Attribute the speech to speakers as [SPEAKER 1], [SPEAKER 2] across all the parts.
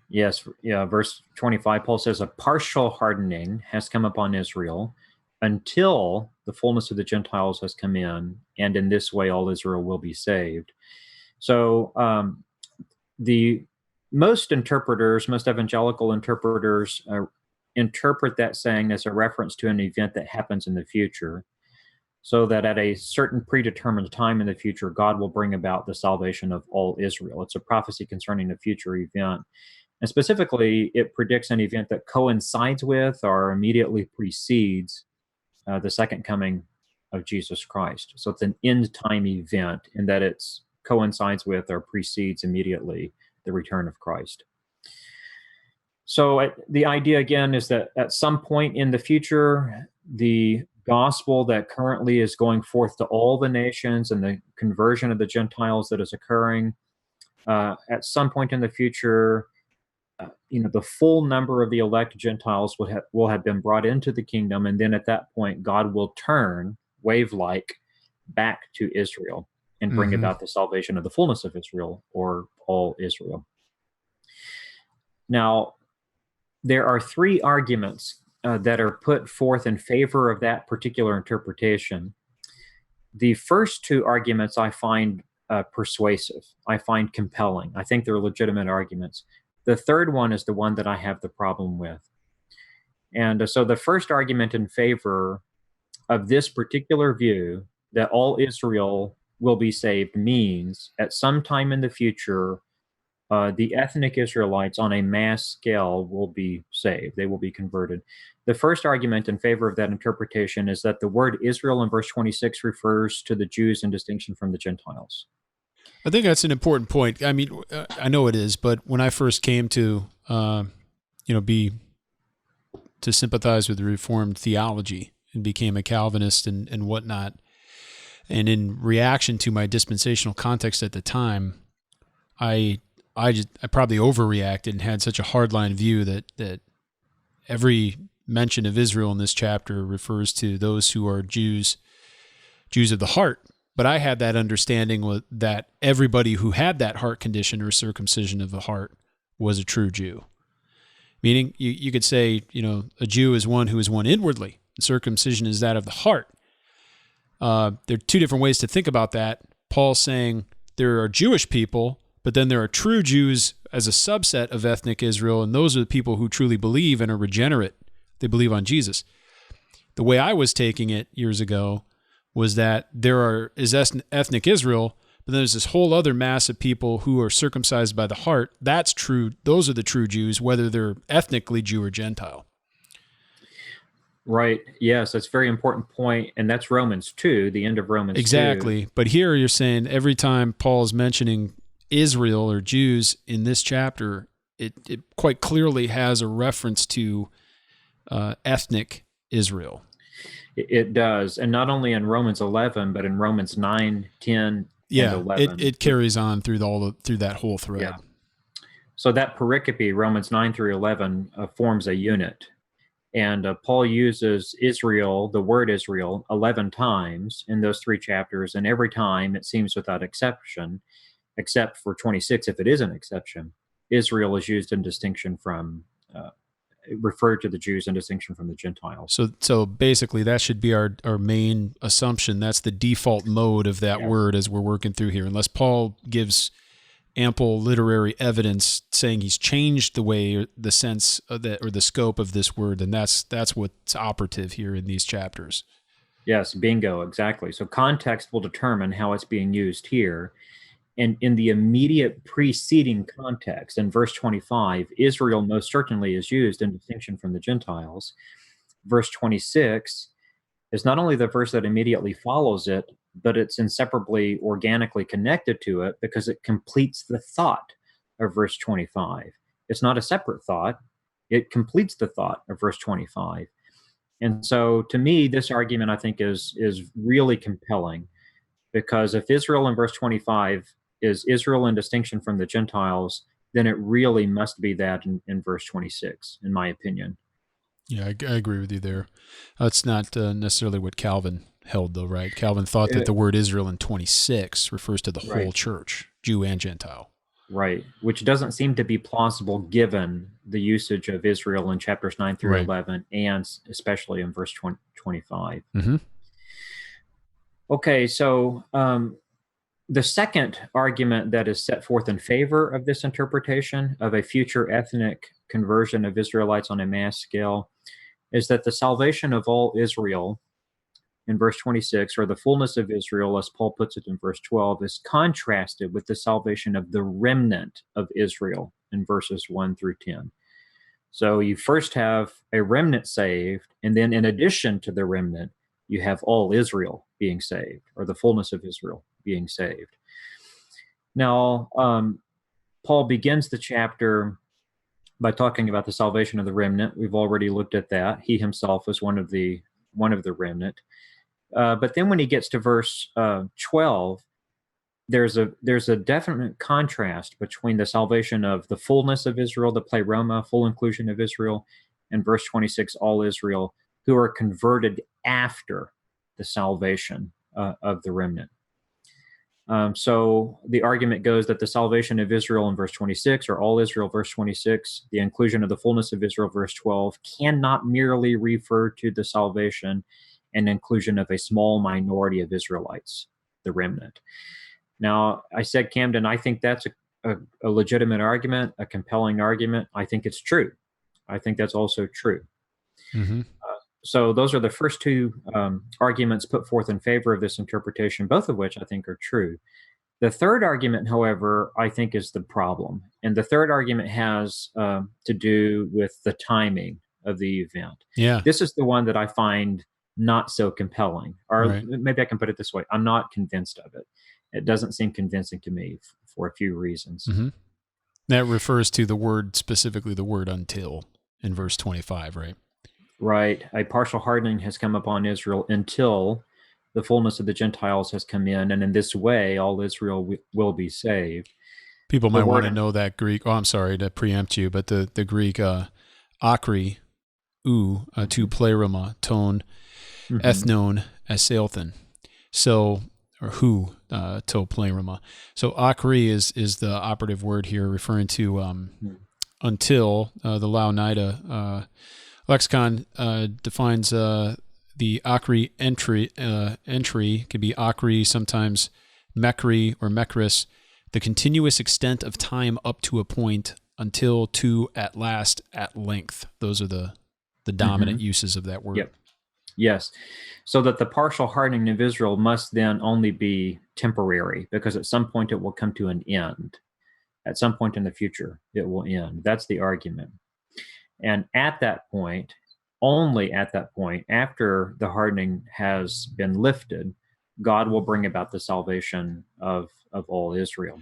[SPEAKER 1] Yes, yeah, verse 25, Paul says, a partial hardening has come upon Israel until the fullness of the Gentiles has come in, and in this way all Israel will be saved. So the most interpreters, most evangelical interpreters, interpret that saying as a reference to an event that happens in the future, so that at a certain predetermined time in the future, God will bring about the salvation of all Israel. It's a prophecy concerning a future event. And specifically, it predicts an event that coincides with or immediately precedes the second coming of Jesus Christ. So it's an end time event in that it coincides with or precedes immediately the return of Christ. So the idea again is that at some point in the future, the gospel that currently is going forth to all the nations and the conversion of the Gentiles that is occurring, at some point in the future, the full number of the elect Gentiles will have been brought into the kingdom, and then at that point, God will turn wave-like back to Israel and bring about the salvation of the fullness of Israel, or all Israel. Now, there are three arguments that are put forth in favor of that particular interpretation. The first two arguments I find persuasive. I find compelling. I think they're legitimate arguments. The third one is the one that I have the problem with. And so the first argument in favor of this particular view, that all Israel will be saved, means at some time in the future, the ethnic Israelites on a mass scale will be saved. They will be converted. The first argument in favor of that interpretation is that the word Israel in verse 26 refers to the Jews in distinction from the Gentiles.
[SPEAKER 2] I think that's an important point. I mean, I know it is, but when I first came to, to sympathize with the Reformed theology and became a Calvinist and whatnot, and in reaction to my dispensational context at the time, I probably overreacted and had such a hardline view that every mention of Israel in this chapter refers to those who are Jews of the heart. But I had that understanding that everybody who had that heart condition or circumcision of the heart was a true Jew. Meaning, you could say, a Jew is one who is one inwardly, and circumcision is that of the heart. There are two different ways to think about that. Paul's saying there are Jewish people, but then there are true Jews as a subset of ethnic Israel, and those are the people who truly believe and are regenerate. They believe on Jesus. The way I was taking it years ago was that there is ethnic Israel, but then there's this whole other mass of people who are circumcised by the heart. That's true. Those are the true Jews, whether they're ethnically Jew or Gentile.
[SPEAKER 1] Right. Yes, that's a very important point. And that's Romans 2, the end of Romans 2.
[SPEAKER 2] Exactly. But here you're saying every time Paul is mentioning Israel or Jews in this chapter, it quite clearly has a reference to ethnic Israel.
[SPEAKER 1] It does. And not only in Romans 11, but in Romans 9, 10, and 11.
[SPEAKER 2] It carries on through that whole thread.
[SPEAKER 1] Yeah. So that pericope, Romans 9 through 11, forms a unit. And Paul uses Israel, the word Israel, 11 times in those three chapters. And every time, it seems without exception, except for 26, if it is an exception, Israel is used in distinction from, referred to the Jews in distinction from the Gentiles.
[SPEAKER 2] So basically, that should be our main assumption. That's the default mode of that word as we're working through here. Unless Paul gives ample literary evidence saying he's changed the way, the sense of that, or the scope of this word, and that's what's operative here in these chapters.
[SPEAKER 1] Yes, bingo, exactly. So context will determine how it's being used here. And in the immediate preceding context, in verse 25, Israel most certainly is used in distinction from the Gentiles. Verse 26 is not only the verse that immediately follows it, but it's inseparably organically connected to it because it completes the thought of verse 25. It's not a separate thought. It completes the thought of verse 25. And so to me, this argument, I think, is really compelling, because if Israel in verse 25 is Israel in distinction from the Gentiles, then it really must be that in verse 26, in my opinion.
[SPEAKER 2] Yeah, I agree with you there. That's not necessarily what Calvin held, though, right? Calvin thought that the word Israel in 26 refers to the whole church, Jew and Gentile.
[SPEAKER 1] Right, which doesn't seem to be plausible given the usage of Israel in chapters 9 through
[SPEAKER 2] Right.
[SPEAKER 1] 11, and especially in verse 25.
[SPEAKER 2] Mm-hmm.
[SPEAKER 1] Okay, so the second argument that is set forth in favor of this interpretation of a future ethnic conversion of Israelites on a mass scale is that the salvation of all Israel in verse 26, or the fullness of Israel, as Paul puts it in verse 12, is contrasted with the salvation of the remnant of Israel in verses 1 through 10. So you first have a remnant saved, and then in addition to the remnant, you have all Israel being saved, or the fullness of Israel being saved. Now, Paul begins the chapter by talking about the salvation of the remnant. We've already looked at that. He himself was one of the remnant. But then when he gets to verse 12, there's a definite contrast between the salvation of the fullness of Israel, the pleroma, full inclusion of Israel, and verse 26, all Israel, who are converted after the salvation of the remnant. So the argument goes that the salvation of Israel in verse 26, or all Israel, verse 26, the inclusion of the fullness of Israel, verse 12, cannot merely refer to the salvation and inclusion of a small minority of Israelites, the remnant. Now, I said, Camden, I think that's a legitimate argument, a compelling argument. I think it's true. I think that's also true.
[SPEAKER 2] Mm-hmm.
[SPEAKER 1] So those are the first two arguments put forth in favor of this interpretation, both of which I think are true. The third argument, however, I think is the problem. And the third argument has to do with the timing of the event.
[SPEAKER 2] Yeah.
[SPEAKER 1] This is the one that I find not so compelling. Or
[SPEAKER 2] Right.
[SPEAKER 1] maybe I can put it this way. I'm not convinced of it. It doesn't seem convincing to me for a few reasons.
[SPEAKER 2] Mm-hmm. That refers to the word, specifically the word until in verse 25, right?
[SPEAKER 1] Right. A partial hardening has come upon Israel until the fullness of the Gentiles has come in, and in this way all Israel will be saved.
[SPEAKER 2] People
[SPEAKER 1] The
[SPEAKER 2] might want to
[SPEAKER 1] word,
[SPEAKER 2] know that Greek. Oh, I'm sorry to preempt you, but the Greek akri, to pleroma, tone,
[SPEAKER 1] mhm.
[SPEAKER 2] ethnon, aseilthen. So, or who, to pleroma. So akri is the operative word here, referring to until. The Louw-Nida lexicon defines the akri entry could be akri, sometimes mekri or mekris, the continuous extent of time up to a point, until, to, at last, at length. Those are the dominant uses of that word.
[SPEAKER 1] Yep. Yes. So that the partial hardening of Israel must then only be temporary, because at some point it will come to an end. At some point in the future, it will end. That's the argument. And at that point, only at that point, after the hardening has been lifted, God will bring about the salvation of all Israel.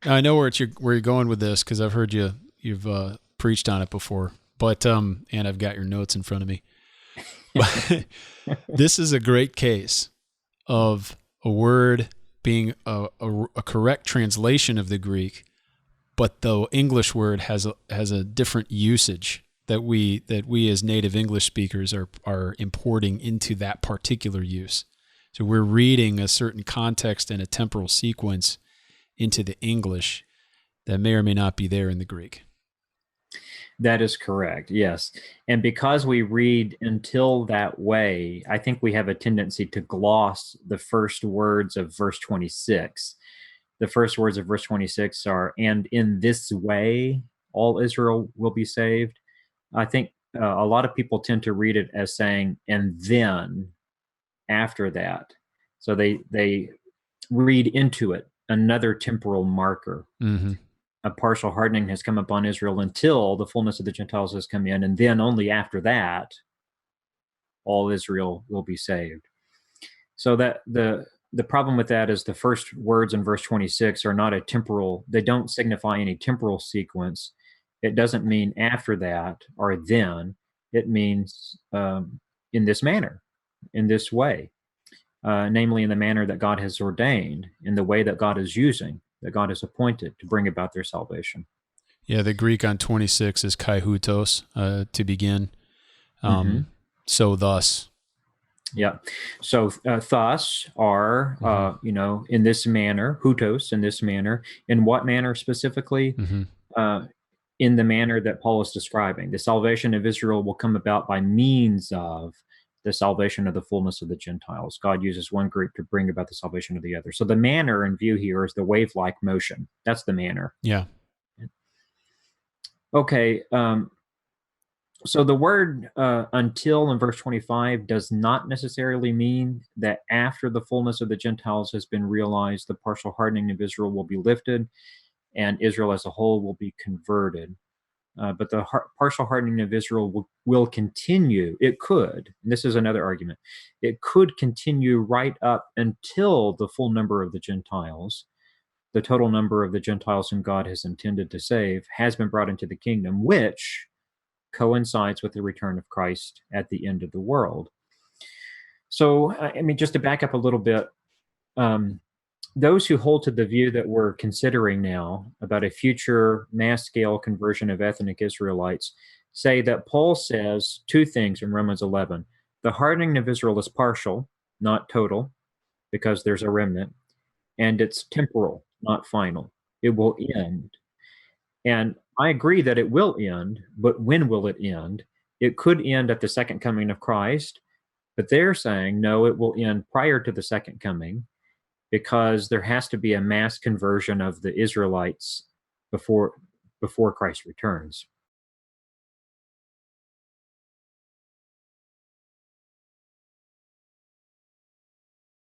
[SPEAKER 2] I know where you're going with this, because I've heard you've preached on it before, but and I've got your notes in front of me. But this is a great case of a word being a correct translation of the Greek, but the English word has a different usage that we as native English speakers are importing into that particular use. So we're reading a certain context and a temporal sequence into the English that may or may not be there in the Greek.
[SPEAKER 1] That is correct, yes. And because we read until that way, I think we have a tendency to gloss the first words of verse 26. The first words of verse 26 are, and in this way, all Israel will be saved. I think a lot of people tend to read it as saying, and then after that. So they read into it another temporal marker.
[SPEAKER 2] Mm-hmm.
[SPEAKER 1] A partial hardening has come upon Israel until the fullness of the Gentiles has come in, and then only after that, all Israel will be saved. So that the problem with that is the first words in verse 26 are not a temporal, they don't signify any temporal sequence. It doesn't mean after that or then. It means in this manner, in this way, namely in the manner that God has ordained, in the way that God is using, that God has appointed to bring about their salvation.
[SPEAKER 2] Yeah, the Greek on 26 is kai hutos, to begin. So thus.
[SPEAKER 1] Yeah. So thus are, in this manner, hutos, in this manner. In what manner specifically? Uh, in the manner that Paul is describing. The salvation of Israel will come about by means of the salvation of the fullness of the Gentiles. God uses one group to bring about the salvation of the other. So the manner in view here is the wave-like motion. That's the manner.
[SPEAKER 2] Yeah.
[SPEAKER 1] Okay. So the word until in verse 25 does not necessarily mean that after the fullness of the Gentiles has been realized, the partial hardening of Israel will be lifted and Israel as a whole will be converted. But the partial hardening of Israel will continue. It could, and this is another argument, it could continue right up until the full number of the Gentiles, the total number of the Gentiles whom God has intended to save, has been brought into the kingdom, which coincides with the return of Christ at the end of the world. So, I mean, just to back up a little bit, those who hold to the view that we're considering now about a future mass scale conversion of ethnic Israelites say that Paul says two things in Romans 11. The hardening of Israel is partial, not total, because there's a remnant, and it's temporal, not final. It will end. And I agree that it will end, but when will it end? It could end at the second coming of Christ, but they're saying, no, it will end prior to the second coming because there has to be a mass conversion of the Israelites before Christ returns.